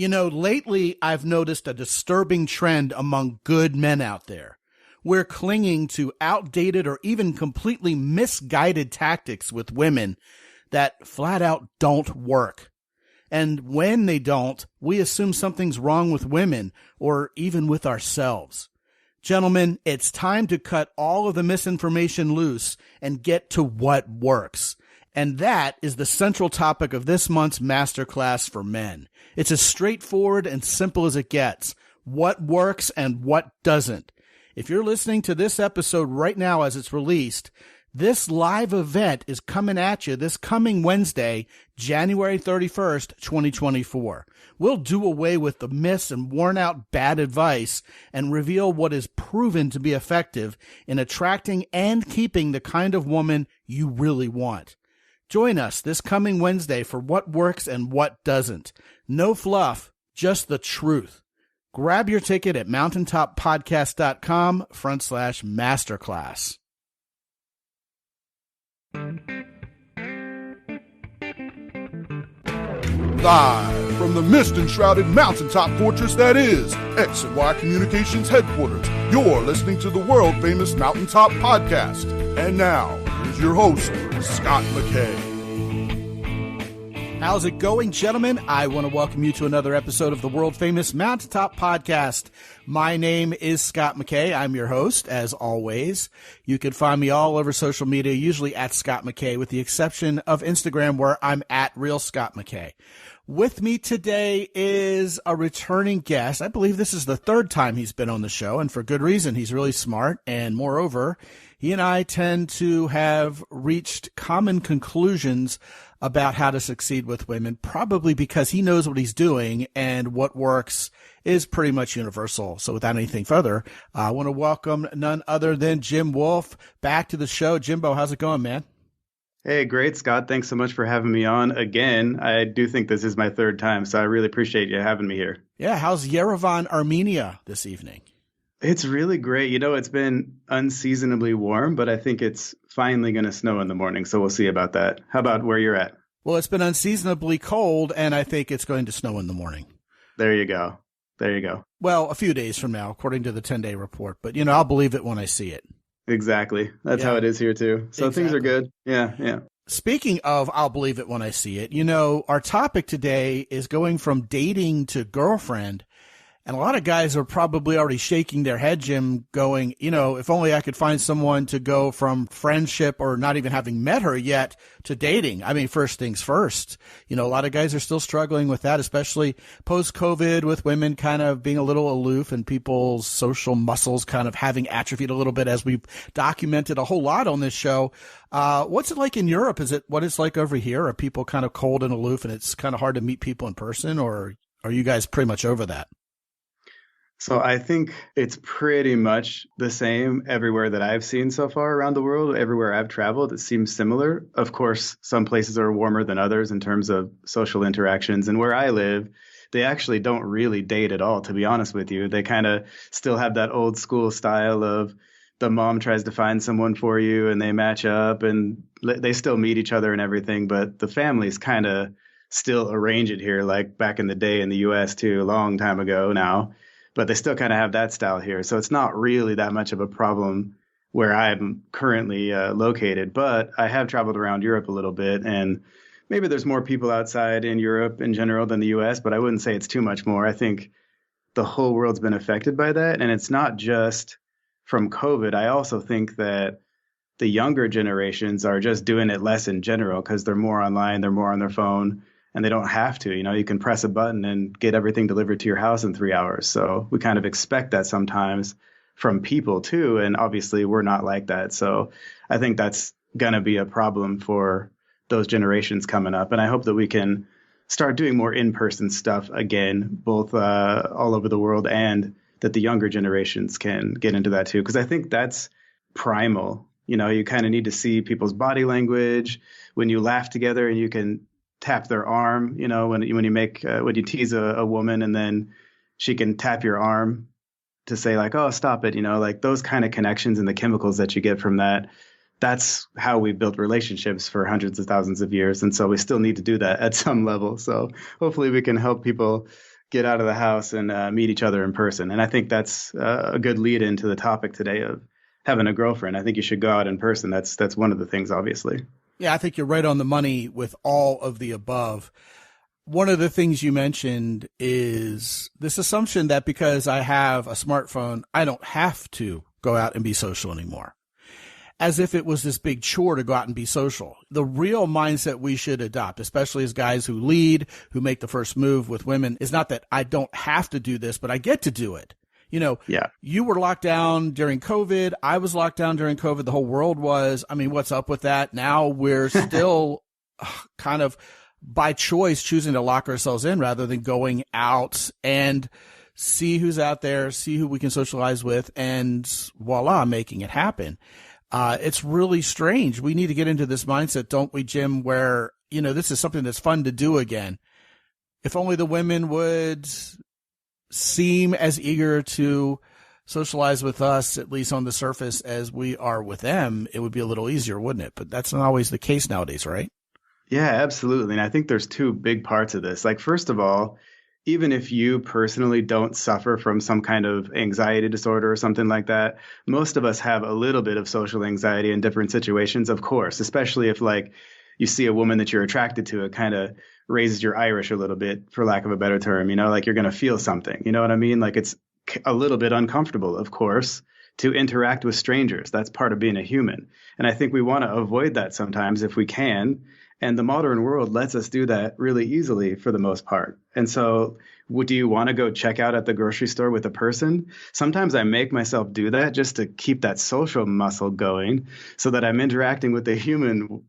Lately I've noticed a disturbing trend among good men out there. We're clinging to outdated or even completely misguided tactics with women that flat out don't work. And when they don't, we assume something's wrong with women or even with ourselves. Gentlemen, it's time to cut all of the misinformation loose and get to what works. And that is the central topic of this month's masterclass for men. It's as straightforward and simple as it gets. What works and what doesn't. If you're listening to this episode right now as it's released, this live event is coming at you this coming Wednesday, January 31st, 2024. We'll do away with the myths and worn out bad advice and reveal what is proven to be effective in attracting and keeping the kind of woman you really want. Join us this coming Wednesday for what works and what doesn't. No fluff, just the truth. Grab your ticket at mountaintoppodcast.com/masterclass. Live from the mist-enshrouded mountaintop fortress that is X and Y Communications headquarters, you're listening to the world-famous Mountaintop Podcast. And now, here's your host, Scot McKay. How's it going, gentlemen? I want to welcome you to another episode of the world-famous Mountaintop Podcast. My name is Scot McKay. I'm your host, as always. You can find me all over social media, usually at Scot McKay, with the exception of Instagram, where I'm at Real Scot McKay. With me today is a returning guest. I believe this is the third time he's been on the show, and for good reason. He's really smart, and moreover, he and I tend to have reached common conclusions about how to succeed with women, probably because he knows what he's doing, and what works is pretty much universal. So without anything further, I want to welcome none other than Jim Wolfe back to the show. Jimbo, how's it going, man? Hey, great, Scott. Thanks so much for having me on again. I do think this is my third time, so I really appreciate you having me here. Yeah, how's Yerevan, Armenia this evening? It's really great. It's been unseasonably warm, but I think it's finally going to snow in the morning, so we'll see about that. How about where you're at? Well, it's been unseasonably cold, and I think it's going to snow in the morning. There you go. Well, a few days from now, according to the 10-day report, but, I'll believe it when I see it. Exactly. That's how it is here, too. So exactly. Things are good. Yeah. Speaking of I'll believe it when I see it, our topic today is going from dating to girlfriend. And a lot of guys are probably already shaking their head, Jim, going, if only I could find someone to go from friendship or not even having met her yet to dating. I mean, first things first. A lot of guys are still struggling with that, especially post-COVID, with women kind of being a little aloof and people's social muscles kind of having atrophied a little bit, as we've documented a whole lot on this show. What's it like in Europe? Is it what it's like over here? Are people kind of cold and aloof and it's kind of hard to meet people in person, or are you guys pretty much over that? So I think it's pretty much the same everywhere that I've seen so far around the world. Everywhere I've traveled, it seems similar. Of course, some places are warmer than others in terms of social interactions. And where I live, they actually don't really date at all, to be honest with you. They kind of still have that old school style of the mom tries to find someone for you and they match up and they still meet each other and everything. But the families kind of still arrange it here, like back in the day in the U.S. too, a long time ago now. But they still kind of have that style here. So it's not really that much of a problem where I'm currently located. But I have traveled around Europe a little bit, and maybe there's more people outside in Europe in general than the U.S., but I wouldn't say it's too much more. I think the whole world's been affected by that. And it's not just from COVID. I also think that the younger generations are just doing it less in general because they're more online, they're more on their phone. And they don't have to, you can press a button and get everything delivered to your house in 3 hours. So we kind of expect that sometimes from people too. And obviously we're not like that. So I think that's going to be a problem for those generations coming up. And I hope that we can start doing more in-person stuff again, both all over the world, and that the younger generations can get into that too. Because I think that's primal. You kind of need to see people's body language when you laugh together and you can tap their arm, when you tease a woman and then she can tap your arm to say like, oh, stop it, like those kind of connections and the chemicals that you get from that. That's how we built relationships for hundreds of thousands of years. And so we still need to do that at some level. So hopefully we can help people get out of the house and meet each other in person. And I think that's a good lead into the topic today of having a girlfriend. I think you should go out in person. That's one of the things, obviously. Yeah, I think you're right on the money with all of the above. One of the things you mentioned is this assumption that because I have a smartphone, I don't have to go out and be social anymore. As if it was this big chore to go out and be social. The real mindset we should adopt, especially as guys who lead, who make the first move with women, is not that I don't have to do this, but I get to do it. You know, You were locked down during COVID. I was locked down during COVID. The whole world was. I mean, what's up with that? Now we're still kind of by choice choosing to lock ourselves in rather than going out and see who's out there, see who we can socialize with, and voila, making it happen. It's really strange. We need to get into this mindset, don't we, Jim, where, this is something that's fun to do again. If only the women would seem as eager to socialize with us, at least on the surface, as we are with them, it would be a little easier, wouldn't it? But that's not always the case nowadays, right? Yeah, absolutely. And I think there's two big parts of this. Like, first of all, even if you personally don't suffer from some kind of anxiety disorder or something like that, most of us have a little bit of social anxiety in different situations, of course, especially if like you see a woman that you're attracted to, it kind of raises your Irish a little bit, for lack of a better term, like you're going to feel something, you know what I mean? Like it's a little bit uncomfortable, of course, to interact with strangers. That's part of being a human. And I think we want to avoid that sometimes if we can. And the modern world lets us do that really easily for the most part. And so do you want to go check out at the grocery store with a person? Sometimes I make myself do that just to keep that social muscle going so that I'm interacting with a human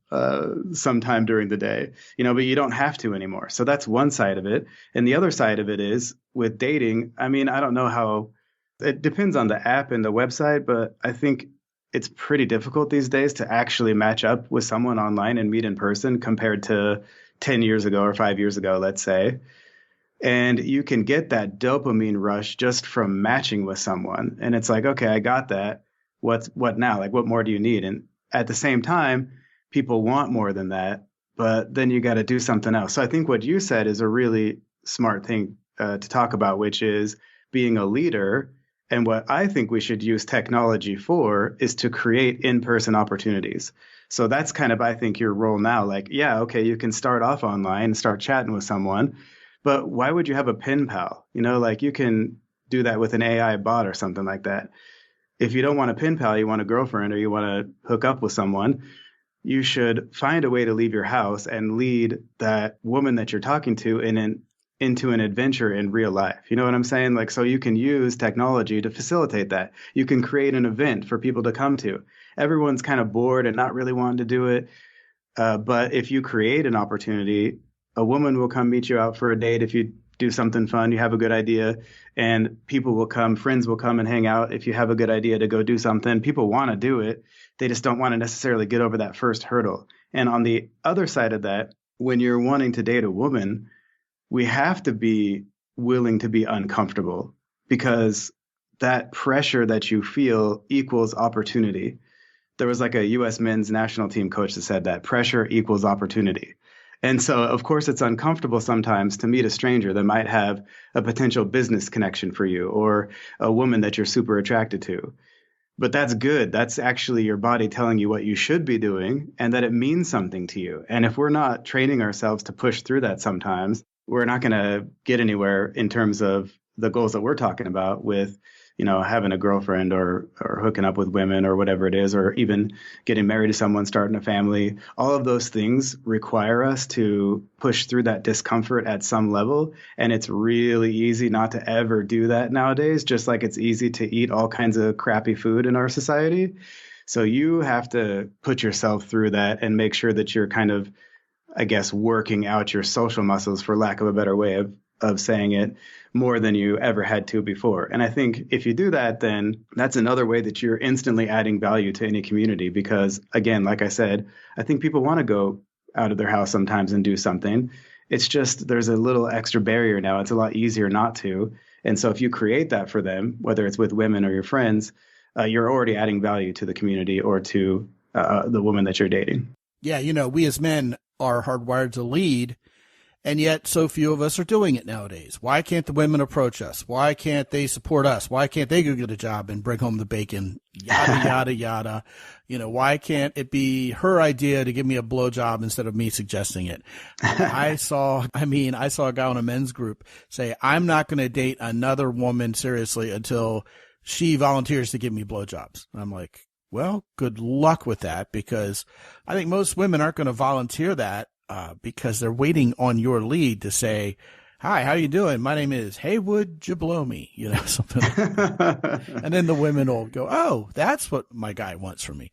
sometime during the day, but you don't have to anymore. So that's one side of it. And the other side of it is with dating. I mean, I don't know how it depends on the app and the website, but I think it's pretty difficult these days to actually match up with someone online and meet in person compared to 10 years ago or 5 years ago, let's say. And you can get that dopamine rush just from matching with someone. And it's like, okay, I got that. What now? Like, what more do you need? And at the same time, people want more than that, but then you got to do something else. So I think what you said is a really smart thing to talk about, which is being a leader. And what I think we should use technology for is to create in-person opportunities. So that's kind of, I think, your role now. Like, yeah, okay, you can start off online and start chatting with someone, but why would you have a pen pal? Like you can do that with an AI bot or something like that. If you don't want a pen pal, you want a girlfriend or you want to hook up with someone, you should find a way to leave your house and lead that woman that you're talking to into an adventure in real life. You know what I'm saying? Like, so you can use technology to facilitate that. You can create an event for people to come to. Everyone's kind of bored and not really wanting to do it. But if you create an opportunity, a woman will come meet you out for a date. If you do something fun, you have a good idea, and people will come, friends will come and hang out. If you have a good idea to go do something, people want to do it. They just don't want to necessarily get over that first hurdle. And on the other side of that, when you're wanting to date a woman, we have to be willing to be uncomfortable because that pressure that you feel equals opportunity. There was like a U.S. men's national team coach that said that pressure equals opportunity. And so, of course, it's uncomfortable sometimes to meet a stranger that might have a potential business connection for you or a woman that you're super attracted to. But that's good. That's actually your body telling you what you should be doing and that it means something to you. And if we're not training ourselves to push through that sometimes, we're not going to get anywhere in terms of the goals that we're talking about with, having a girlfriend or hooking up with women or whatever it is, or even getting married to someone, starting a family. All of those things require us to push through that discomfort at some level. And it's really easy not to ever do that nowadays, just like it's easy to eat all kinds of crappy food in our society. So you have to put yourself through that and make sure that you're kind of, I guess, working out your social muscles, for lack of a better way of saying it, more than you ever had to before. And I think if you do that, then that's another way that you're instantly adding value to any community. Because again, like I said, I think people want to go out of their house sometimes and do something. It's just there's a little extra barrier now. It's a lot easier not to. And so if you create that for them, whether it's with women or your friends, you're already adding value to the community or to the woman that you're dating. Yeah, we as men are hardwired to lead. And yet so few of us are doing it nowadays. Why can't the women approach us? Why can't they support us? Why can't they go get a job and bring home the bacon? Yada, yada, yada. Why can't it be her idea to give me a blowjob instead of me suggesting it? I saw a guy on a men's group say, I'm not going to date another woman seriously until she volunteers to give me blowjobs. I'm like, well, good luck with that, because I think most women aren't going to volunteer that. Because they're waiting on your lead to say, hi, how you doing? My name is, hey, would you blow me? Something like that. And then the women will go, oh, that's what my guy wants from me.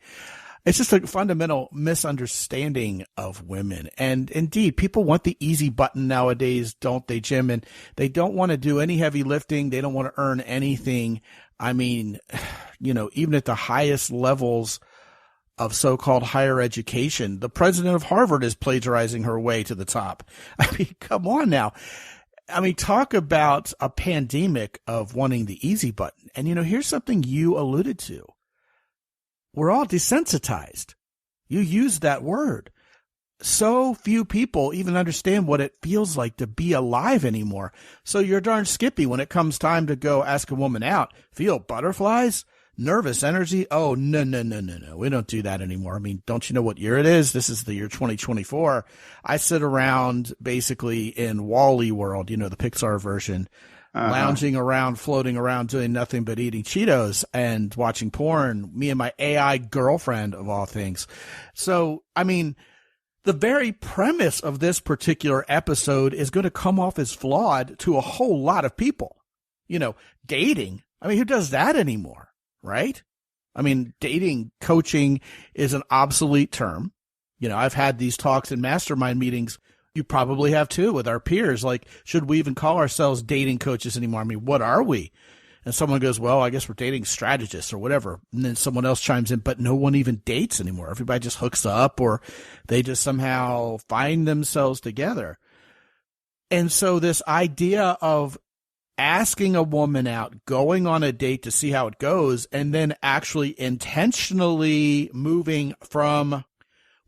It's just a fundamental misunderstanding of women. And indeed, people want the easy button nowadays, don't they, Jim? And they don't want to do any heavy lifting. They don't want to earn anything. I mean, even at the highest levels of so-called higher education, the president of Harvard is plagiarizing her way to the top. I mean, come on now. I mean, talk about a pandemic of wanting the easy button. And, here's something you alluded to. We're all desensitized. You used that word. So few people even understand what it feels like to be alive anymore. So you're darn skippy when it comes time to go ask a woman out. Feel butterflies? Nervous energy? Oh, no. We don't do that anymore. I mean, don't you know what year it is? This is the year 2024. I sit around basically in Wall-E world, the Pixar version, lounging around, floating around, doing nothing but eating Cheetos and watching porn, me and my AI girlfriend of all things. So, I mean, the very premise of this particular episode is going to come off as flawed to a whole lot of people. Dating. I mean, who does that anymore? Right? I mean, dating coaching is an obsolete term. I've had these talks in mastermind meetings. You probably have too with our peers. Like, should we even call ourselves dating coaches anymore? I mean, what are we? And someone goes, well, I guess we're dating strategists or whatever. And then someone else chimes in, but no one even dates anymore. Everybody just hooks up, or they just somehow find themselves together. And so this idea of asking a woman out, going on a date to see how it goes, and then actually intentionally moving from,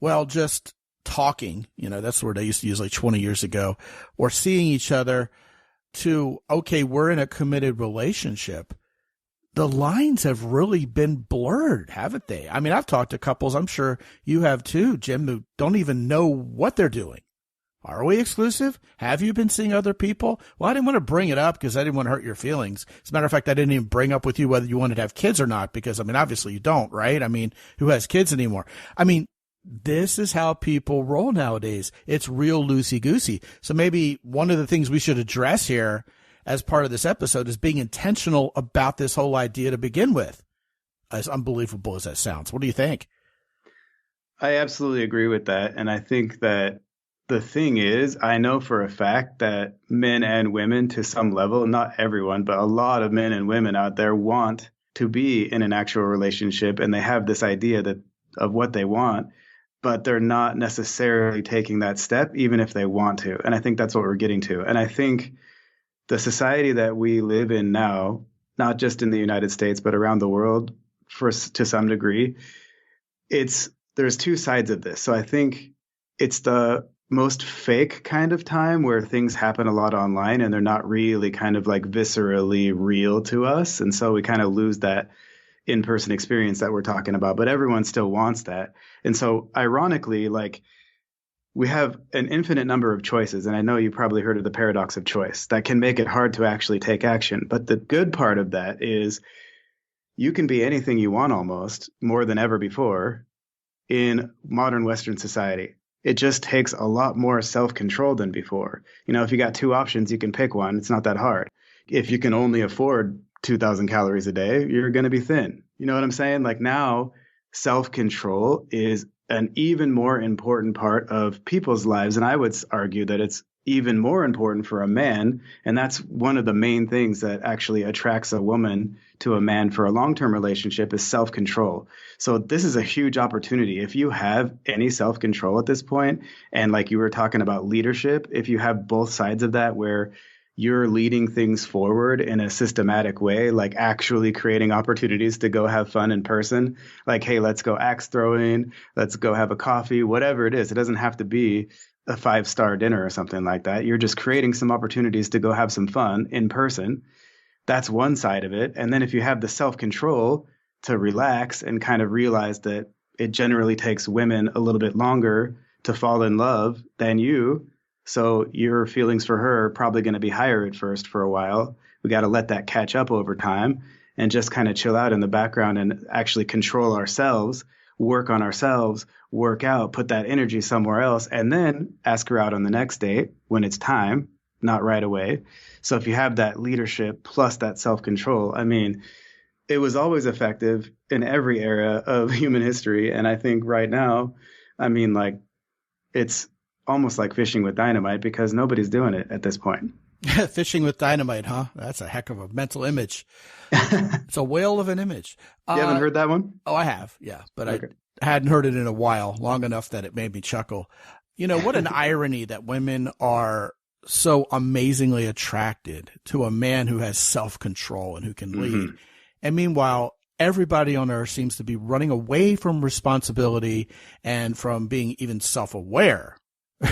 well, just talking, that's the word I used to use like 20 years ago, or seeing each other, to, okay, we're in a committed relationship. The lines have really been blurred, haven't they? I mean, I've talked to couples, I'm sure you have too, Jim, who don't even know what they're doing. Are we exclusive? Have you been seeing other people? Well, I didn't want to bring it up because I didn't want to hurt your feelings. As a matter of fact, I didn't even bring up with you whether you wanted to have kids or not, because, I mean, obviously you don't, right? I mean, who has kids anymore? I mean, this is how people roll nowadays. It's real loosey-goosey. So maybe one of the things we should address here as part of this episode is being intentional about this whole idea to begin with, as unbelievable as that sounds. What do you think? I absolutely agree with that. And I think that the thing is, I know for a fact that men and women, to some level, not everyone, but a lot of men and women out there want to be in an actual relationship, and they have this idea of what they want, but they're not necessarily taking that step, even if they want to. And I think that's what we're getting to. And I think the society that we live in now, not just in the United States, but around the world, to some degree, there's two sides of this. So I think it's the most fake kind of time where things happen a lot online and they're not really kind of like viscerally real to us. And so we kind of lose that in-person experience that we're talking about, but everyone still wants that. And so ironically, like, we have an infinite number of choices. And I know you probably heard of the paradox of choice that can make it hard to actually take action. But the good part of that is you can be anything you want almost more than ever before in modern Western society. It just takes a lot more self-control than before. If you got two options, you can pick one. It's not that hard. If you can only afford 2,000 calories a day, you're going to be thin. You know what I'm saying? Like, now, self-control is an even more important part of people's lives. And I would argue that it's even more important for a man. And that's one of the main things that actually attracts a woman to a man for a long-term relationship is self-control. So this is a huge opportunity. If you have any self-control at this point, and like you were talking about leadership, if you have both sides of that where you're leading things forward in a systematic way, like actually creating opportunities to go have fun in person, like, hey, let's go axe throwing, let's go have a coffee, whatever it is. It doesn't have to be a 5-star dinner or something like that. You're just creating some opportunities to go have some fun in person. That's one side of it. And then if you have the self-control to relax and kind of realize that it generally takes women a little bit longer to fall in love than you, so your feelings for her are probably going to be higher at first for a while. We got to let that catch up over time and just kind of chill out in the background and actually control ourselves, work on ourselves, work out, put that energy somewhere else, and then ask her out on the next date when it's time, not right away. So if you have that leadership plus that self-control, I mean, it was always effective in every era of human history. And I think right now, I mean, like, it's almost like fishing with dynamite because nobody's doing it at this point. Fishing with dynamite, huh? That's a heck of a mental image. It's a whale of an image. You haven't heard that one? Oh, I have. Yeah. But okay. I hadn't heard it in a while, long enough that it made me chuckle. You know, what an irony that women are so amazingly attracted to a man who has self-control and who can lead. Mm-hmm. And meanwhile, everybody on earth seems to be running away from responsibility and from being even self-aware,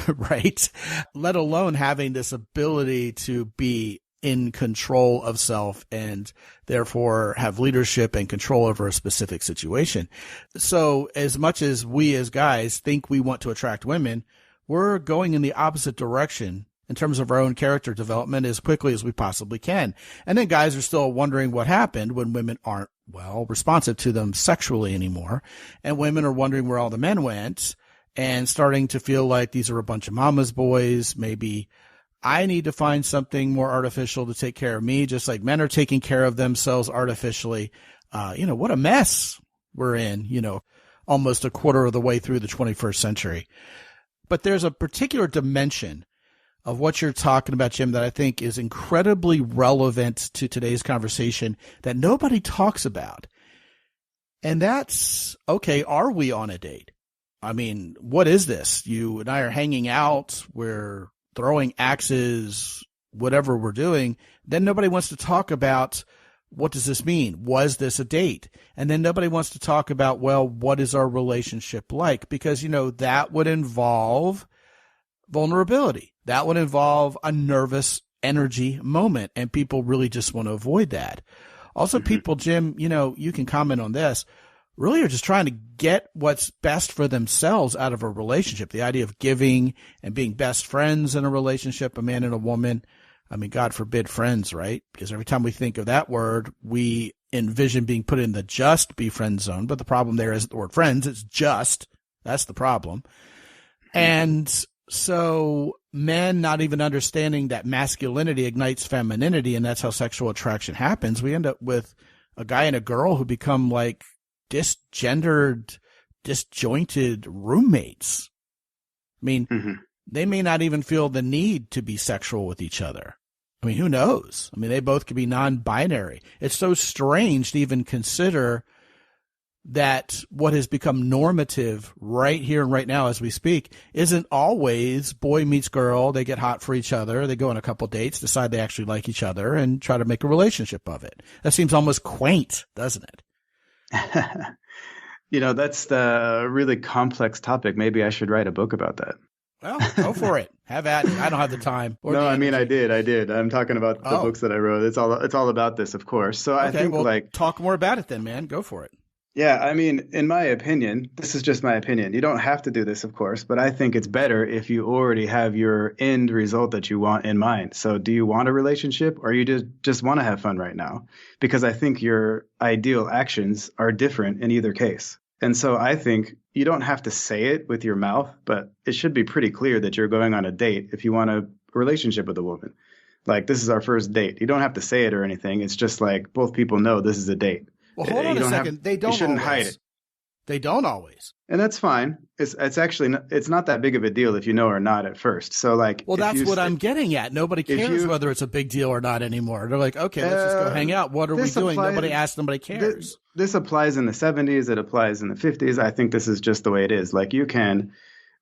right? Let alone having this ability to be in control of self and therefore have leadership and control over a specific situation. So as much as we as guys think we want to attract women, we're going in the opposite direction in terms of our own character development as quickly as we possibly can. And then guys are still wondering what happened when women aren't, well, responsive to them sexually anymore. And women are wondering where all the men went and starting to feel like these are a bunch of mama's boys. Maybe I need to find something more artificial to take care of me, just like men are taking care of themselves artificially. What a mess we're in, almost a quarter of the way through the 21st century. But there's a particular dimension of what you're talking about, Jim, that I think is incredibly relevant to today's conversation that nobody talks about. And that's, okay, are we on a date? I mean, what is this? You and I are hanging out, we're throwing axes, whatever we're doing. Then nobody wants to talk about, what does this mean? Was this a date? And then nobody wants to talk about, well, what is our relationship like? Because, that would involve vulnerability. That would involve a nervous energy moment, and people really just want to avoid that. Also, people, Jim, you can comment on this, really are just trying to get what's best for themselves out of a relationship. The idea of giving and being best friends in a relationship, a man and a woman. I mean, God forbid friends, right? Because every time we think of that word, we envision being put in the just be friend zone. But the problem there isn't the word friends, it's just. That's the problem. And so men not even understanding that masculinity ignites femininity, and that's how sexual attraction happens. We end up with a guy and a girl who become like disgendered, disjointed roommates. I mean, they may not even feel the need to be sexual with each other. I mean, who knows? I mean, they both could be non-binary. It's so strange to even consider that what has become normative right here and right now as we speak isn't always boy meets girl, they get hot for each other, they go on a couple dates, decide they actually like each other, and try to make a relationship of it. That seems almost quaint, doesn't it? That's the really complex topic. Maybe I should write a book about that. Well, go for it. Have at it. I don't have the time. No, I mean, I did. I'm talking about the books that I wrote. It's all about this, of course. So okay, I think talk more about it then, man. Go for it. Yeah, I mean, in my opinion, this is just my opinion. You don't have to do this, of course, but I think it's better if you already have your end result that you want in mind. So do you want a relationship, or you just want to have fun right now? Because I think your ideal actions are different in either case. And so I think you don't have to say it with your mouth, but it should be pretty clear that you're going on a date if you want a relationship with a woman. Like, this is our first date. You don't have to say it or anything. It's just like both people know this is a date. Well, hold on a second. They don't. You shouldn't always hide it. They don't always. And that's fine. It's actually it's not that big of a deal if you know or not at first. So like, well, that's what I'm getting at. Nobody cares whether it's a big deal or not anymore. They're like, okay, let's just go hang out. What are we doing? Nobody asks. Nobody cares. This applies in the 70s. It applies in the 50s. I think this is just the way it is. Like, you can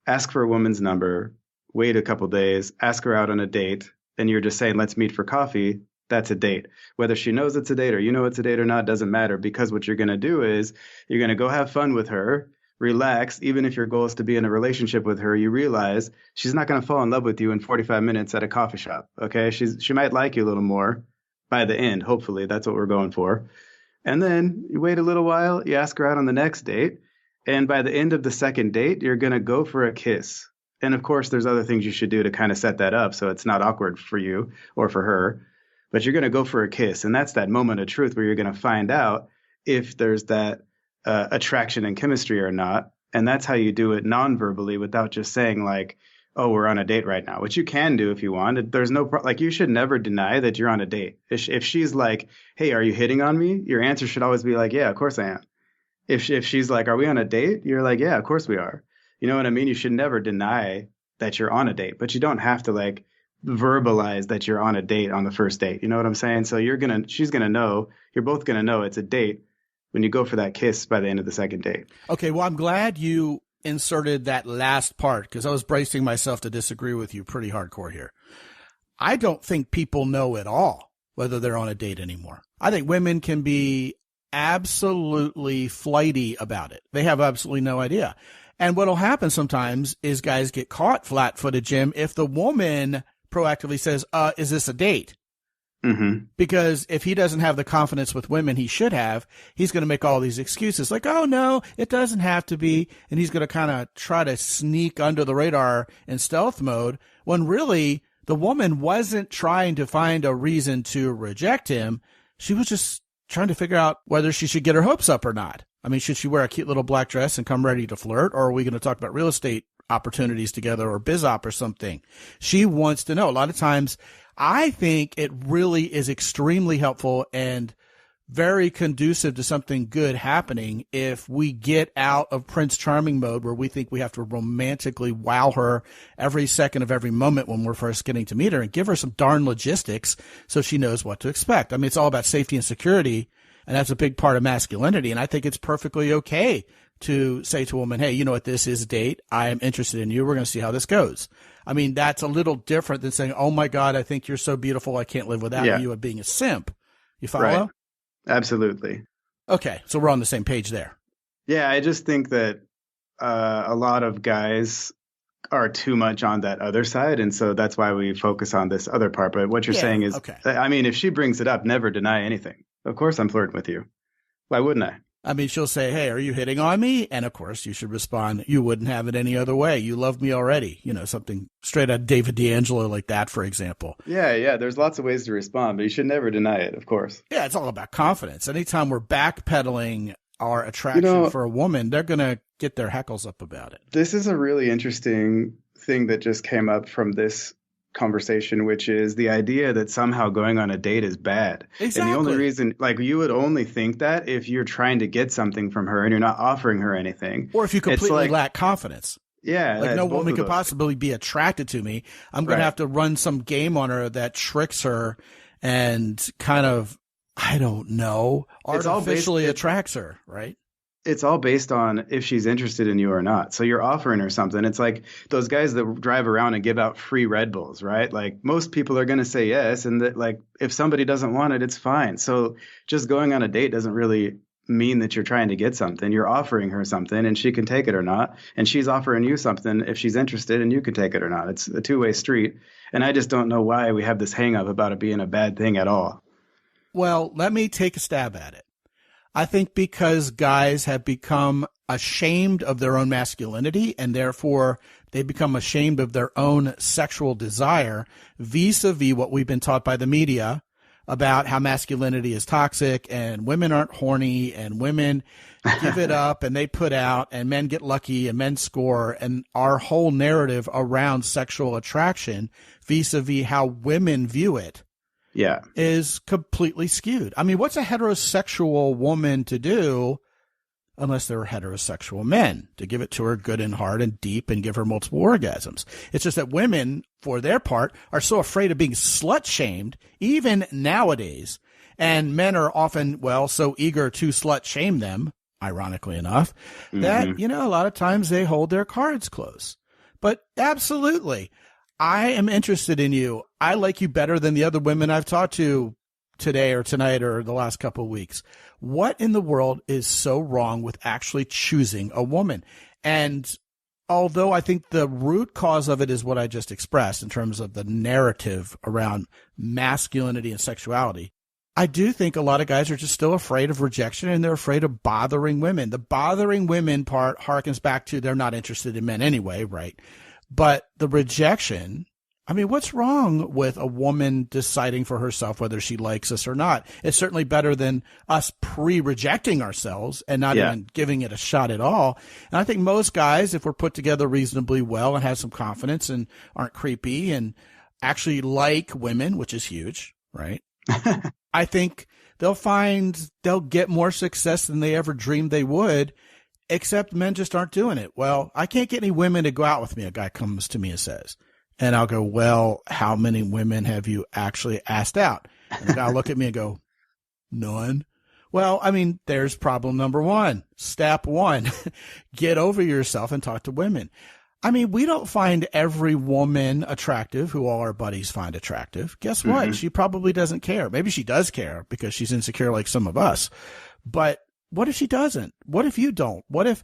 ask for a woman's number, wait a couple days, ask her out on a date, and you're just saying, let's meet for coffee. That's a date. Whether she knows it's a date or you know it's a date or not doesn't matter, because what you're going to do is you're going to go have fun with her relax. Even if your goal is to be in a relationship with her, you realize she's not going to fall in love with you in 45 minutes at a coffee shop. Okay. She might like you a little more by the end. Hopefully that's what we're going for. And then you wait a little while, you ask her out on the next date. And by the end of the second date, you're going to go for a kiss. And of course, there's other things you should do to kind of set that up so it's not awkward for you or for her. But you're going to go for a kiss. And that's that moment of truth where you're going to find out if there's that attraction and chemistry or not. And that's how you do it non-verbally without just saying like, oh, we're on a date right now, which you can do if you want. There's no like you should never deny that you're on a date. If she's like, hey, are you hitting on me? Your answer should always be like, yeah, of course I am. If she's like, are we on a date? You're like, yeah, of course we are. You know what I mean? You should never deny that you're on a date, but you don't have to like verbalize that you're on a date on the first date. You know what I'm saying? So she's going to know, you're both going to know it's a date when you go for that kiss by the end of the second date. Okay. Well, I'm glad you inserted that last part because I was bracing myself to disagree with you pretty hardcore here. I don't think people know at all whether they're on a date anymore. I think women can be absolutely flighty about it. They have absolutely no idea. And what'll happen sometimes is guys get caught flat-footed, Jim, if the woman proactively says, is this a date? Mm-hmm. Because if he doesn't have the confidence with women he should have, he's going to make all these excuses like, oh, no, it doesn't have to be. And he's going to kind of try to sneak under the radar in stealth mode when really the woman wasn't trying to find a reason to reject him. She was just trying to figure out whether she should get her hopes up or not. I mean, should she wear a cute little black dress and come ready to flirt? Or are we going to talk about real estate opportunities together or biz op or something? She wants to know. A lot of times, I think it really is extremely helpful and very conducive to something good happening if we get out of Prince Charming mode where we think we have to romantically wow her every second of every moment when we're first getting to meet her and give her some darn logistics so she knows what to expect. I mean, it's all about safety and security, and that's a big part of masculinity. And I think it's perfectly okay to say to a woman, hey, you know what, this is a date. I am interested in you. We're going to see how this goes. I mean, that's a little different than saying, oh my God, I think you're so beautiful, I can't live without you, and being a simp. You follow? Right. Absolutely. Okay, so we're on the same page there. Yeah, I just think that a lot of guys are too much on that other side, and so that's why we focus on this other part. But what you're saying is, okay. I mean, if she brings it up, never deny anything. Of course I'm flirting with you. Why wouldn't I? I mean, she'll say, hey, are you hitting on me? And of course, you should respond, you wouldn't have it any other way. You love me already. You know, something straight out of David D'Angelo like that, for example. Yeah. There's lots of ways to respond, but you should never deny it, of course. Yeah, it's all about confidence. Anytime we're backpedaling our attraction for a woman, they're going to get their hackles up about it. This is a really interesting thing that just came up from this conversation, which is the idea that somehow going on a date is bad. Exactly. And the only reason, like, you would only think that if you're trying to get something from her and you're not offering her anything. Or if you completely lack confidence. Yeah. Like, no woman could possibly be attracted to me. I'm going to have to run some game on her that tricks her and kind of, I don't know, artificially attracts her, right? It's all based on if she's interested in you or not. So you're offering her something. It's like those guys that drive around and give out free Red Bulls, right? Like, most people are going to say yes. And that, like, if somebody doesn't want it, it's fine. So just going on a date doesn't really mean that you're trying to get something. You're offering her something and she can take it or not. And she's offering you something if she's interested and you can take it or not. It's a two-way street. And I just don't know why we have this hang up about it being a bad thing at all. Well, let me take a stab at it. I think because guys have become ashamed of their own masculinity and therefore they become ashamed of their own sexual desire vis-a-vis what we've been taught by the media about how masculinity is toxic and women aren't horny and women give it up and they put out and men get lucky and men score, and our whole narrative around sexual attraction vis-a-vis how women view it is completely skewed. I mean, what's a heterosexual woman to do unless they're heterosexual men? To give it to her good and hard and deep and give her multiple orgasms. It's just that women, for their part, are so afraid of being slut-shamed, even nowadays. And men are often, so eager to slut-shame them, ironically enough, that, a lot of times they hold their cards close. But absolutely, I am interested in you. I like you better than the other women I've talked to today or tonight or the last couple of weeks. What in the world is so wrong with actually choosing a woman? And although I think the root cause of it is what I just expressed in terms of the narrative around masculinity and sexuality, I do think a lot of guys are just still afraid of rejection, and they're afraid of bothering women. The bothering women part harkens back to they're not interested in men anyway, right? But the rejection, I mean, what's wrong with a woman deciding for herself whether she likes us or not? It's certainly better than us pre-rejecting ourselves and not even giving it a shot at all. And I think most guys, if we're put together reasonably well and have some confidence and aren't creepy and actually like women, which is huge, right? I think they'll get more success than they ever dreamed they would, except men just aren't doing it. Well, I can't get any women to go out with me, a guy comes to me and says. And I'll go, well, how many women have you actually asked out? And the guy will look at me and go, none. Well, I mean, there's problem number one. Step one, get over yourself and talk to women. I mean, we don't find every woman attractive who all our buddies find attractive. Guess what? Mm-hmm. She probably doesn't care. Maybe she does care because she's insecure like some of us. But what if she doesn't? What if you don't? What if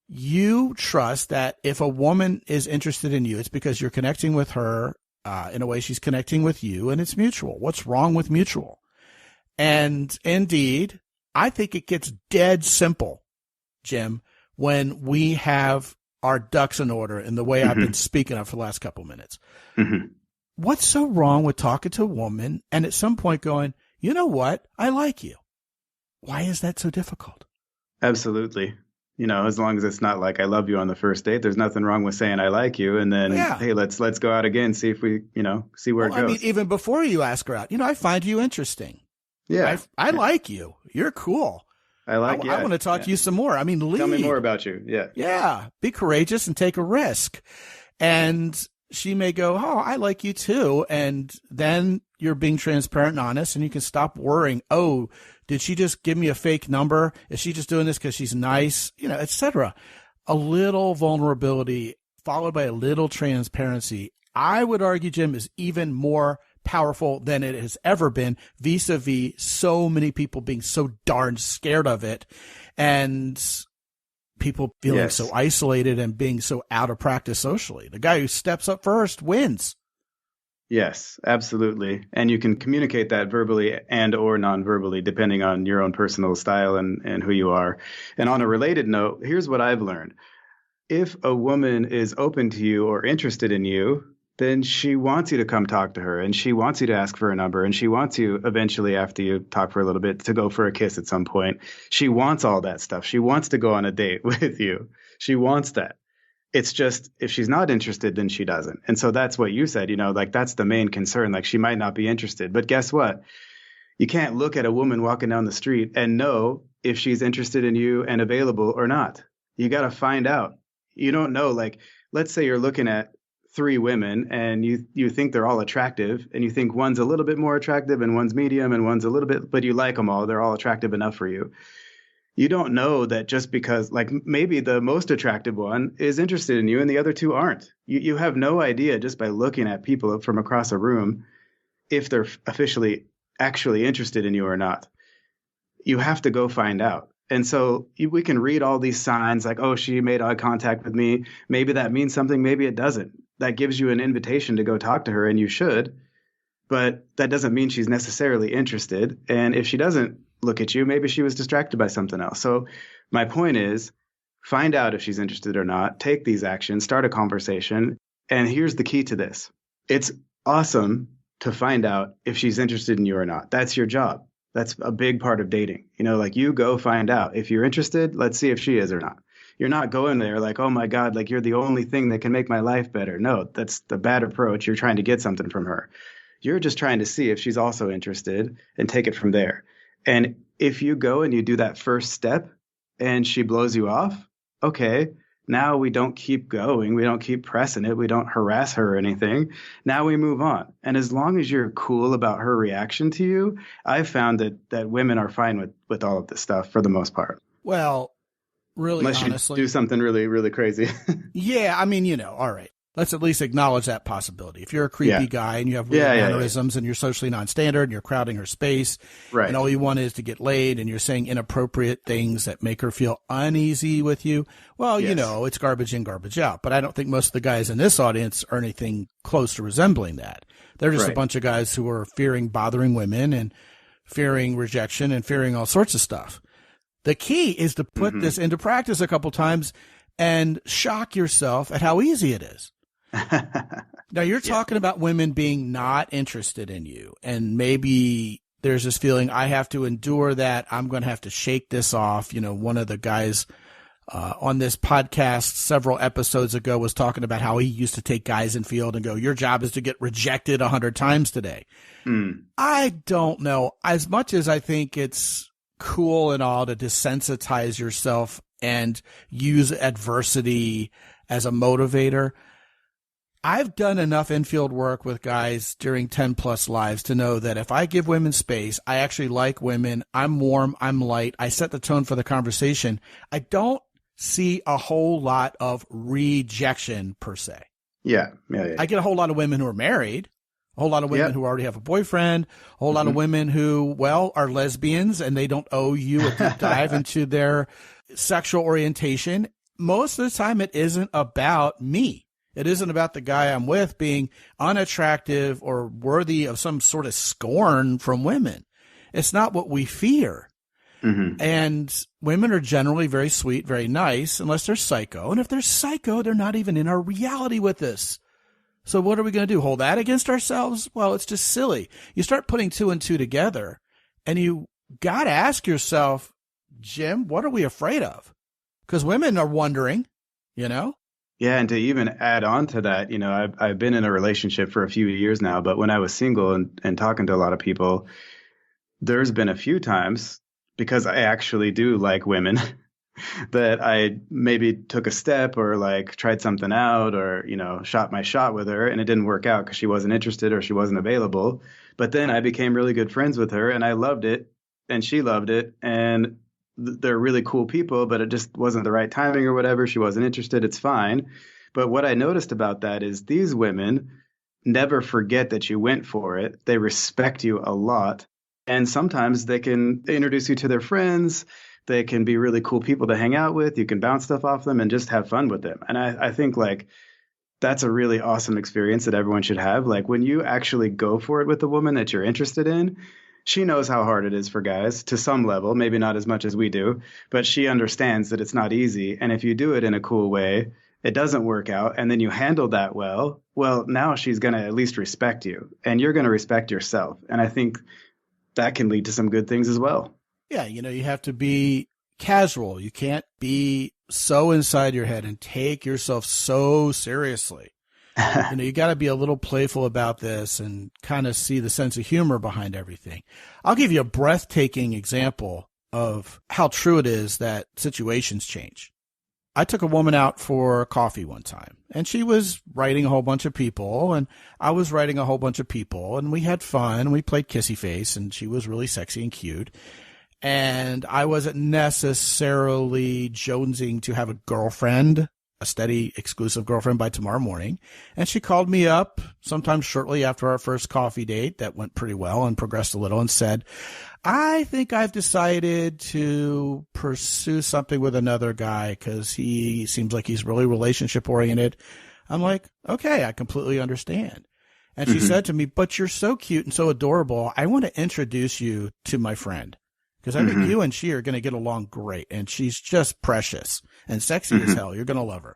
you trust that if a woman is interested in you, it's because you're connecting with her in a way she's connecting with you, and it's mutual? What's wrong with mutual? And indeed, I think it gets dead simple, Jim, when we have our ducks in order in the way I've been speaking of for the last couple of minutes. What's so wrong with talking to a woman and at some point going, you know what? I like you. Why is that so difficult? Absolutely. You know, as long as it's not like I love you on the first date, there's nothing wrong with saying I like you. And then, hey, let's go out again, see if we, see where it goes. I mean, even before you ask her out, I find you interesting. Yeah. I like you. You're cool. I want to talk to you some more. I mean, lead. Tell me more about you. Yeah. Yeah. Be courageous and take a risk. And she may go, oh, I like you too. And then you're being transparent and honest, and you can stop worrying. Oh, did she just give me a fake number? Is she just doing this because she's nice? Et cetera. A little vulnerability followed by a little transparency, I would argue, Jim, is even more powerful than it has ever been, vis-a-vis so many people being so darn scared of it and people feeling so isolated and being so out of practice socially. The guy who steps up first wins. Yes, absolutely. And you can communicate that verbally and or non-verbally, depending on your own personal style and who you are. And on a related note, here's what I've learned. If a woman is open to you or interested in you, then she wants you to come talk to her, and she wants you to ask for a number, and she wants you eventually, after you talk for a little bit, to go for a kiss at some point. She wants all that stuff. She wants to go on a date with you. She wants that. It's just, if she's not interested, then she doesn't. And so that's what you said, that's the main concern. Like, she might not be interested. But guess what? You can't look at a woman walking down the street and know if she's interested in you and available or not. You got to find out. You don't know. Like, let's say you're looking at 3 women and you think they're all attractive, and you think one's a little bit more attractive and one's medium and one's a little bit, but you like them all. They're all attractive enough for you. You don't know that just because, like, maybe the most attractive one is interested in you and the other 2 aren't. You have no idea just by looking at people from across a room if they're actually interested in you or not. You have to go find out. And so we can read all these signs like, oh, she made eye contact with me. Maybe that means something. Maybe it doesn't. That gives you an invitation to go talk to her, and you should. But that doesn't mean she's necessarily interested. And if she doesn't look at you, maybe she was distracted by something else. So my point is, find out if she's interested or not. Take these actions. Start a conversation. And here's the key to this. It's awesome to find out if she's interested in you or not. That's your job. That's a big part of dating. You go find out. If you're interested, let's see if she is or not. You're not going there like, oh my God, like you're the only thing that can make my life better. No, that's the bad approach. You're trying to get something from her. You're just trying to see if she's also interested and take it from there. And if you go and you do that first step and she blows you off, okay, now we don't keep going. We don't keep pressing it. We don't harass her or anything. Now we move on. And as long as you're cool about her reaction to you, I've found that women are fine with all of this stuff for the most part. Well, really, unless honestly, you do something really, really crazy. Yeah. I mean, all right. Let's at least acknowledge that possibility. If you're a creepy guy and you have weird mannerisms and you're socially non-standard and you're crowding her space and all you want is to get laid and you're saying inappropriate things that make her feel uneasy with you, well, you know, it's garbage in, garbage out. But I don't think most of the guys in this audience are anything close to resembling that. They're just a bunch of guys who are fearing bothering women and fearing rejection and fearing all sorts of stuff. The key is to put this into practice a couple times and shock yourself at how easy it is. Now, you're talking about women being not interested in you, and maybe there's this feeling, I have to endure that. I'm going to have to shake this off. You know, one of the guys on this podcast several episodes ago was talking about how he used to take guys in field and go, your job is to get rejected 100 times today. I don't know. As much as I think it's cool and all to desensitize yourself and use adversity as a motivator, I've done enough infield work with guys during 10 plus lives to know that if I give women space, I actually like women. I'm warm. I'm light. I set the tone for the conversation. I don't see a whole lot of rejection per se. Yeah. I get a whole lot of women who are married, a whole lot of women who already have a boyfriend, a whole lot of women who, well, are lesbians and they don't owe you a deep dive into their sexual orientation. Most of the time, it isn't about me. It isn't about the guy I'm with being unattractive or worthy of some sort of scorn from women. It's not what we fear. And women are generally very sweet, very nice, unless they're psycho. And if they're psycho, they're not even in our reality with us. So what are we going to do? Hold that against ourselves? Well, it's just silly. You start putting 2 and 2 together, and you got to ask yourself, Jim, what are we afraid of? Because women are wondering, you know? Yeah, and to even add on to that, you know, I've been in a relationship for a few years now, but when I was single and talking to a lot of people, there's been a few times, because I actually do like women, that I maybe took a step or like tried something out or, you know, shot my shot with her and it didn't work out because she wasn't interested or she wasn't available. But then I became really good friends with her and I loved it and she loved it. And they're really cool people, but it just wasn't the right timing or whatever. She wasn't interested. It's fine. But what I noticed about that is these women never forget that you went for it. They respect you a lot. And sometimes they can introduce you to their friends. They can be really cool people to hang out with. You can bounce stuff off them and just have fun with them. And I think like that's a really awesome experience that everyone should have. Like when you actually go for it with a woman that you're interested in, she knows how hard it is for guys to some level, maybe not as much as we do, but she understands that it's not easy. And if you do it in a cool way, it doesn't work out. And then you handle that well, now she's going to at least respect you and you're going to respect yourself. And I think that can lead to some good things as well. Yeah. You know, you have to be casual. You can't be so inside your head and take yourself so seriously. You know, you got to be a little playful about this and kind of see the sense of humor behind everything. I'll give you a breathtaking example of how true it is that situations change. I took a woman out for coffee one time and she was writing a whole bunch of people and I was writing a whole bunch of people and we had fun and we played kissy face and she was really sexy and cute. And I wasn't necessarily jonesing to have a girlfriend, a steady, exclusive girlfriend by tomorrow morning. And she called me up sometime shortly after our first coffee date that went pretty well and progressed a little and said, I think I've decided to pursue something with another guy because he seems like he's really relationship oriented. I'm like, okay, I completely understand. And she said to me, but you're so cute and so adorable. I want to introduce you to my friend. Because I think you and she are going to get along great. And she's just precious and sexy as hell. You're going to love her.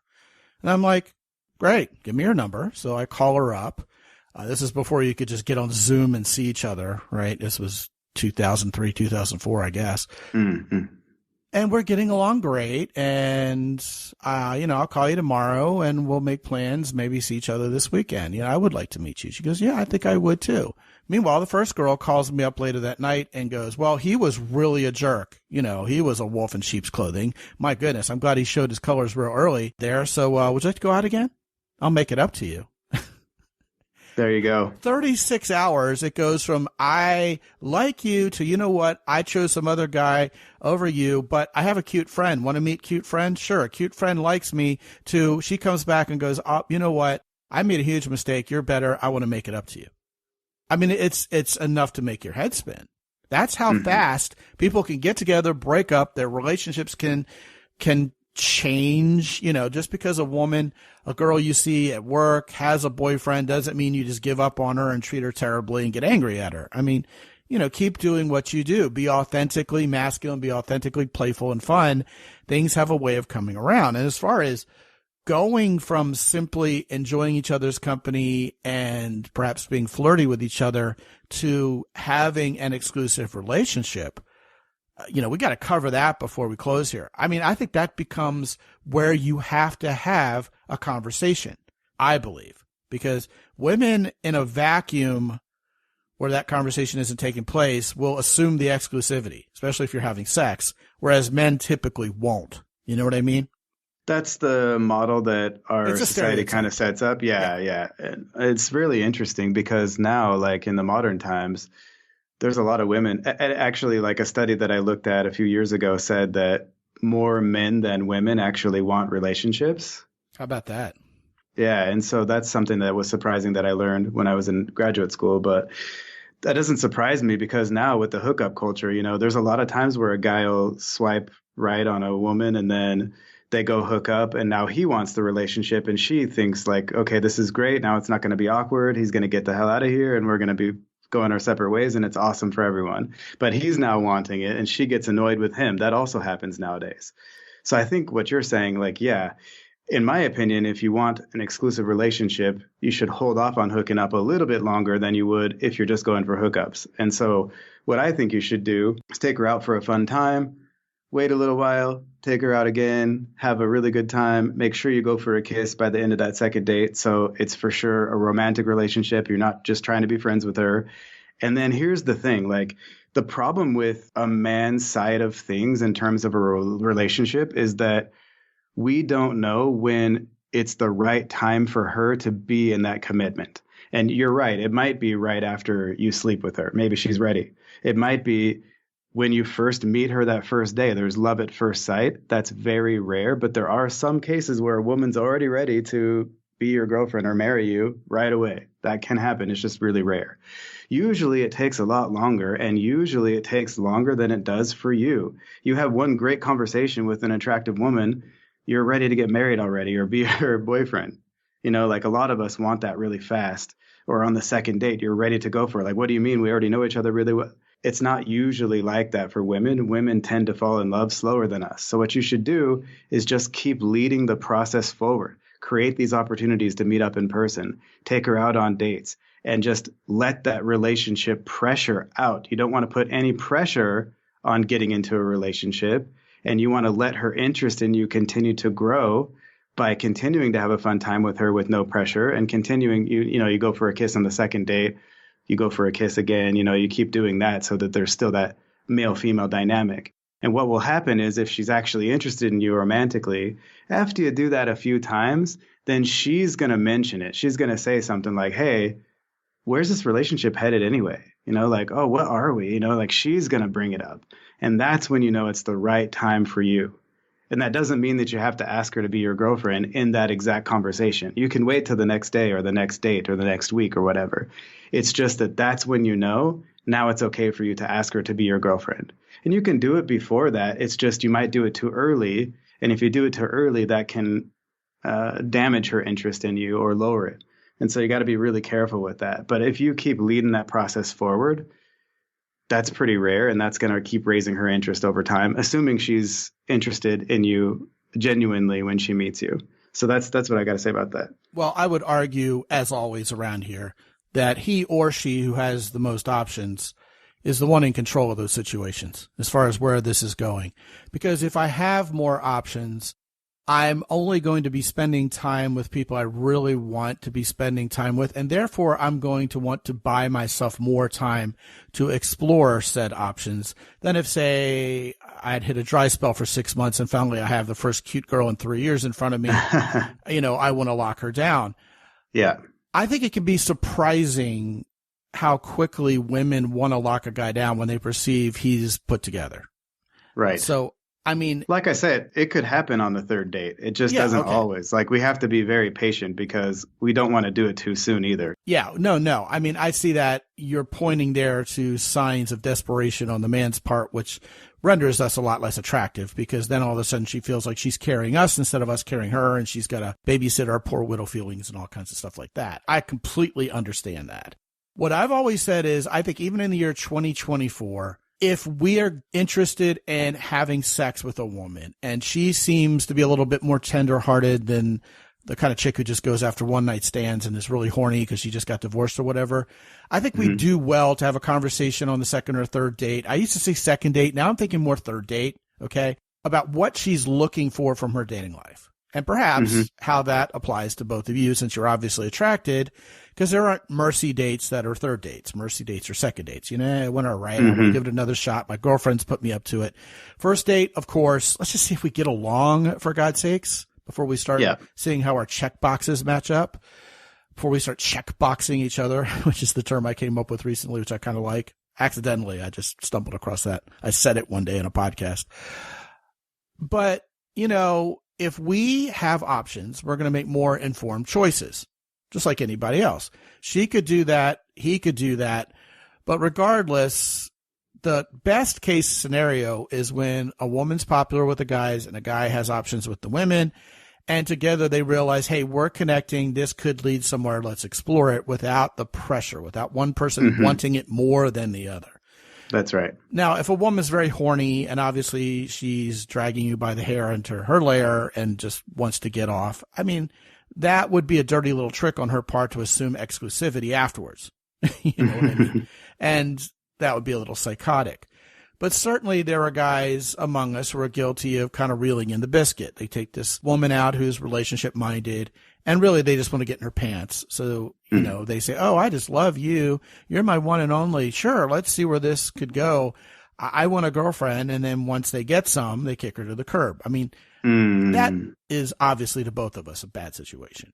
And I'm like, great. Give me your number. So I call her up. This is before you could just get on Zoom and see each other, right? This was 2003, 2004, I guess. And we're getting along great. And, you know, I'll call you tomorrow and we'll make plans, maybe see each other this weekend. You know, I would like to meet you. She goes, yeah, I think I would too. Meanwhile, the first girl calls me up later that night and goes, well, he was really a jerk. You know, he was a wolf in sheep's clothing. My goodness, I'm glad he showed his colors real early there. So would you like to go out again? I'll make it up to you. There you go. 36 hours. It goes from I like you to, you know what, I chose some other guy over you, but I have a cute friend. Want to meet cute friend? Sure. A cute friend likes me to, she comes back and goes, oh, you know what? I made a huge mistake. You're better. I want to make it up to you. I mean, it's enough to make your head spin. That's how fast people can get together, break up, their relationships can change. You know, just because a girl you see at work has a boyfriend doesn't mean you just give up on her and treat her terribly and get angry at her. I mean, you know, keep doing what you do. Be authentically masculine, be authentically playful and fun. Things have a way of coming around. And as far as going from simply enjoying each other's company and perhaps being flirty with each other to having an exclusive relationship, you know, we got to cover that before we close here. I mean, I think that becomes where you have to have a conversation, I believe, because women in a vacuum where that conversation isn't taking place will assume the exclusivity, especially if you're having sex, whereas men typically won't. You know what I mean? That's the model that our society kind of sets up. Yeah. And it's really interesting because now, like in the modern times, there's a lot of women. Actually, like a study that I looked at a few years ago said that more men than women actually want relationships. How about that? Yeah. And so that's something that was surprising that I learned when I was in graduate school. But that doesn't surprise me because now with the hookup culture, you know, there's a lot of times where a guy will swipe right on a woman and then they go hook up and now he wants the relationship and she thinks like, okay, this is great. Now it's not going to be awkward. He's going to get the hell out of here and we're going to be going our separate ways and it's awesome for everyone. But he's now wanting it and she gets annoyed with him. That also happens nowadays. So I think what you're saying, like, yeah, in my opinion, if you want an exclusive relationship, you should hold off on hooking up a little bit longer than you would if you're just going for hookups. And so what I think you should do is take her out for a fun time, wait a little while, take her out again, have a really good time, make sure you go for a kiss by the end of that second date. So it's for sure a romantic relationship. You're not just trying to be friends with her. And then here's the thing, like the problem with a man's side of things in terms of a relationship is that we don't know when it's the right time for her to be in that commitment. And you're right. It might be right after you sleep with her. Maybe she's ready. It might be when you first meet her that first day. There's love at first sight. That's very rare. But there are some cases where a woman's already ready to be your girlfriend or marry you right away. That can happen. It's just really rare. Usually it takes a lot longer, and usually it takes longer than it does for you. You have one great conversation with an attractive woman, you're ready to get married already or be her boyfriend. You know, like a lot of us want that really fast. Or on the second date, you're ready to go for it. Like, what do you mean? We already know each other really well. It's not usually like that for women. Women tend to fall in love slower than us. So what you should do is just keep leading the process forward. Create these opportunities to meet up in person. Take her out on dates. And just let that relationship pressure out. You don't want to put any pressure on getting into a relationship. And you want to let her interest in you continue to grow by continuing to have a fun time with her with no pressure and continuing, you go for a kiss on the second date, you go for a kiss again, you keep doing that so that there's still that male-female dynamic. And what will happen is if she's actually interested in you romantically, after you do that a few times, then she's going to mention it. She's going to say something like, hey, where's this relationship headed anyway? Like, oh, what are we? Like she's going to bring it up. And that's when you know it's the right time for you. And that doesn't mean that you have to ask her to be your girlfriend in that exact conversation. You can wait till the next day or the next date or the next week or whatever. It's just that that's when you know now it's okay for you to ask her to be your girlfriend. And you can do it before that. It's just you might do it too early. And if you do it too early, that can damage her interest in you or lower it. And so you got to be really careful with that. But if you keep leading that process forward, that's pretty rare, and that's going to keep raising her interest over time, assuming she's interested in you genuinely when she meets you. So that's what I got to say about that. Well, I would argue, as always around here, that he or she who has the most options is the one in control of those situations as far as where this is going. Because if I have more options, I'm only going to be spending time with people I really want to be spending time with, and therefore I'm going to want to buy myself more time to explore said options than if, say, I'd hit a dry spell for 6 months and finally I have the first cute girl in 3 years in front of me. I want to lock her down. Yeah. I think it can be surprising how quickly women want to lock a guy down when they perceive he's put together. Right. So I mean, like I said, it could happen on the third date. It just doesn't always. Like, we have to be very patient because we don't want to do it too soon either. Yeah, no. I mean, I see that you're pointing there to signs of desperation on the man's part, which renders us a lot less attractive because then all of a sudden she feels like she's carrying us instead of us carrying her, and she's got to babysit our poor widow feelings and all kinds of stuff like that. I completely understand that. What I've always said is I think even in the year 2024, if we are interested in having sex with a woman and she seems to be a little bit more tender-hearted than the kind of chick who just goes after one-night stands and is really horny because she just got divorced or whatever, I think we do well to have a conversation on the second or third date. I used to say second date. Now I'm thinking more third date, okay, about what she's looking for from her dating life. And perhaps how that applies to both of you since you're obviously attracted, because there aren't mercy dates that are third dates. Mercy dates are second dates. You know, it went all right. I'm going to give it another shot. My girlfriend's put me up to it. First date, of course, let's just see if we get along, for God's sakes, before we start seeing how our check boxes match up, before we start check boxing each other, which is the term I came up with recently, which I kind of like. Accidentally, I just stumbled across that. I said it one day in a podcast. But, you know, if we have options, we're going to make more informed choices, just like anybody else. She could do that. He could do that. But regardless, the best case scenario is when a woman's popular with the guys and a guy has options with the women, and together they realize, hey, we're connecting. This could lead somewhere. Let's explore it without the pressure, without one person wanting it more than the other. That's right. Now, if a woman's very horny and obviously she's dragging you by the hair into her lair and just wants to get off, I mean, that would be a dirty little trick on her part to assume exclusivity afterwards. You know what I mean? And that would be a little psychotic. But certainly there are guys among us who are guilty of kind of reeling in the biscuit. They take this woman out who's relationship minded, and really they just want to get in her pants. So, you know, they say, oh, I just love you. You're my one and only. Sure, let's see where this could go. I want a girlfriend. And then once they get some, they kick her to the curb. I mean, that is obviously to both of us a bad situation.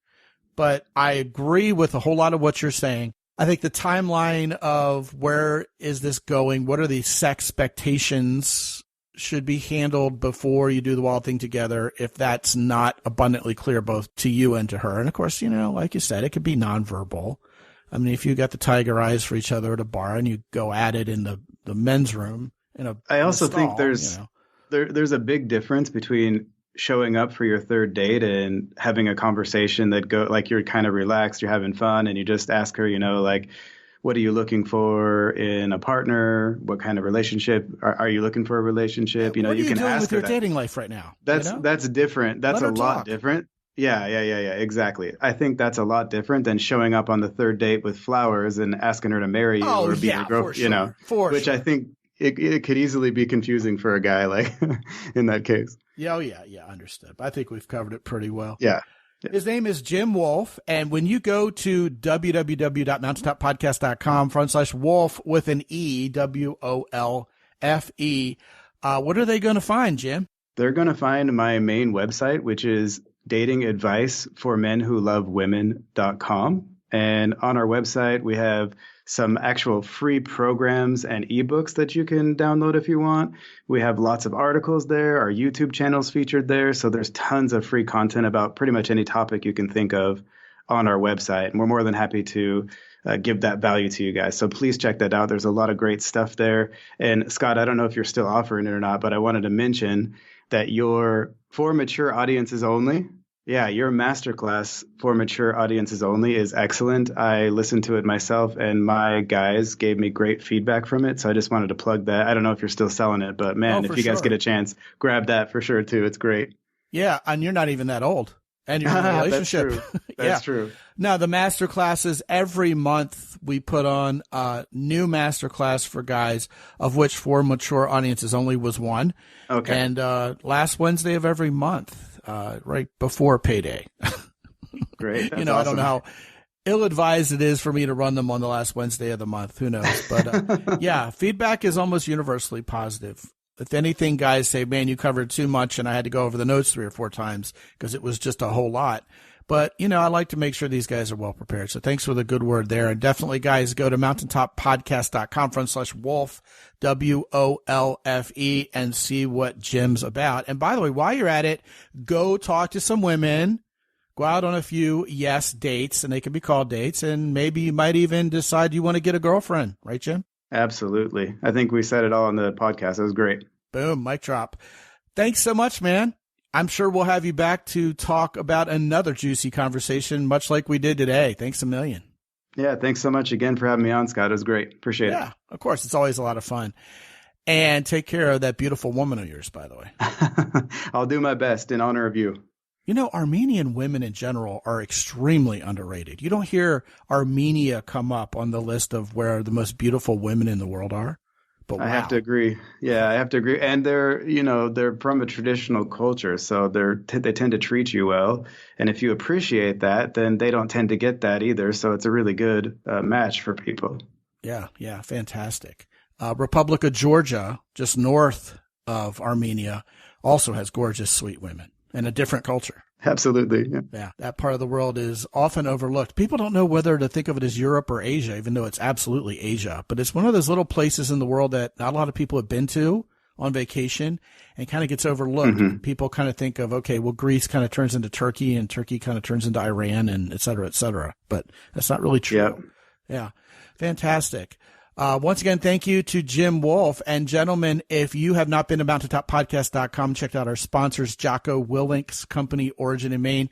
But I agree with a whole lot of what you're saying. I think the timeline of where is this going, what are the sex expectations should be handled before you do the wild thing together if that's not abundantly clear both to you and to her. And of course, you know, like you said, it could be nonverbal. I mean, if you got the tiger eyes for each other at a bar and you go at it in the men's room I also stall, think there's there's a big difference between showing up for your third date and having a conversation that like you're kind of relaxed, you're having fun, and you just ask her, you know, like, what are you looking for in a partner? What kind of relationship are you looking for a relationship? You know, you can ask her. What are you doing with your dating life right now? That's different. That's a lot different. Yeah, exactly. I think that's a lot different than showing up on the third date with flowers and asking her to marry you or be your girlfriend, you know, which I think it could easily be confusing for a guy like in that case. Yeah, understood. I think we've covered it pretty well. Yeah. His name is Jim Wolfe. And when you go to www.mountaintoppodcast.com/Wolfe with an E, WOLFE, what are they going to find, Jim? They're going to find my main website, which is datingadviceformenwholovewomen.com. And on our website, we have some actual free programs and ebooks that you can download if you want. We have lots of articles there. Our YouTube channel's featured there. So there's tons of free content about pretty much any topic you can think of on our website. And we're more than happy to give that value to you guys. So please check that out. There's a lot of great stuff there. And Scott, I don't know if you're still offering it or not, but I wanted to mention that your for mature audiences only. Yeah, your masterclass for mature audiences only is excellent. I listened to it myself, and my guys gave me great feedback from it. So I just wanted to plug that. I don't know if you're still selling it, but man, if you guys get a chance, grab that for sure too. It's great. Yeah, and you're not even that old. And you're in a relationship. That's true. That's true. Now, the master classes, every month we put on a new master class for guys, of which for mature audiences only was one. Okay. And last Wednesday of every month. Right before payday. Great. That's awesome. I don't know how ill-advised it is for me to run them on the last Wednesday of the month. Who knows? But yeah, feedback is almost universally positive. If anything, guys say, man, you covered too much and I had to go over the notes 3 or 4 times because it was just a whole lot. But, I like to make sure these guys are well prepared. So thanks for the good word there. And definitely, guys, go to mountaintoppodcast.com/Wolfe, WOLFE, and see what Jim's about. And by the way, while you're at it, go talk to some women, go out on a few dates, and they can be called dates. And maybe you might even decide you want to get a girlfriend. Right, Jim? Absolutely. I think we said it all on the podcast. It was great. Boom, mic drop. Thanks so much, man. I'm sure we'll have you back to talk about another juicy conversation, much like we did today. Thanks a million. Yeah, thanks so much again for having me on, Scott. It was great. Appreciate it. Yeah, of course. It's always a lot of fun. And take care of that beautiful woman of yours, by the way. I'll do my best in honor of you. Armenian women in general are extremely underrated. You don't hear Armenia come up on the list of where the most beautiful women in the world are. But wow. I have to agree. Yeah, I have to agree. And they're from a traditional culture, so they tend to treat you well. And if you appreciate that, then they don't tend to get that either. So it's a really good match for people. Yeah, fantastic. Republic of Georgia, just north of Armenia, also has gorgeous, sweet women and a different culture. Absolutely. Yeah, that part of the world is often overlooked. People don't know whether to think of it as Europe or Asia, even though it's absolutely Asia. But it's one of those little places in the world that not a lot of people have been to on vacation and kind of gets overlooked. Mm-hmm. People kind of think of, okay, well, Greece kind of turns into Turkey and Turkey kind of turns into Iran and et cetera, et cetera. But that's not really true. Yep. Yeah. Fantastic. Once again, thank you to Jim Wolfe. And gentlemen, if you have not been to mountaintoppodcast.com, checked out our sponsors, Jocko Willink's company, Origin in Maine,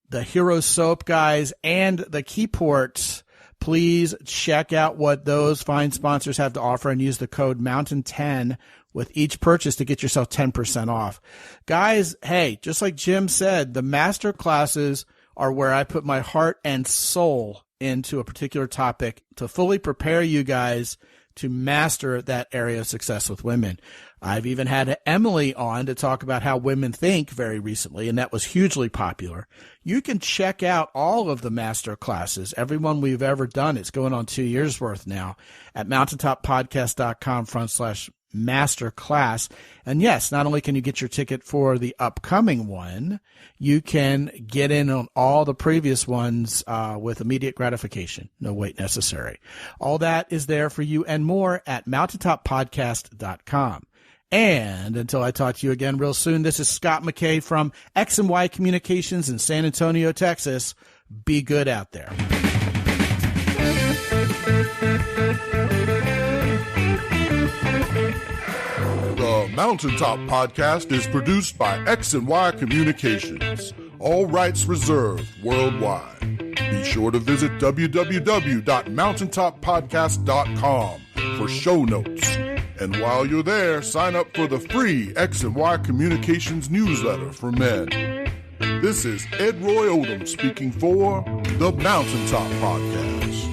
the Hero Soap guys, and the Keyports, please check out what those fine sponsors have to offer and use the code MOUNTAIN10 with each purchase to get yourself 10% off. Guys, hey, just like Jim said, the master classes are where I put my heart and soul into a particular topic to fully prepare you guys to master that area of success with women. I've even had Emily on to talk about how women think very recently, and that was hugely popular. You can check out all of the master classes, every one we've ever done. It's going on 2 years worth now at mountaintoppodcast.com/master class. And yes, not only can you get your ticket for the upcoming one, you can get in on all the previous ones with immediate gratification. No wait necessary. All that is there for you and more at mountaintoppodcast.com. And until I talk to you again real soon, this is Scott McKay from X&Y Communications in San Antonio, Texas. Be good out there. The Mountaintop Podcast is produced by X&Y Communications. All rights reserved worldwide. Be sure to visit www.mountaintoppodcast.com for show notes. And while you're there, sign up for the free X&Y Communications newsletter for men. This is Ed Roy Odom speaking for the Mountaintop Podcast.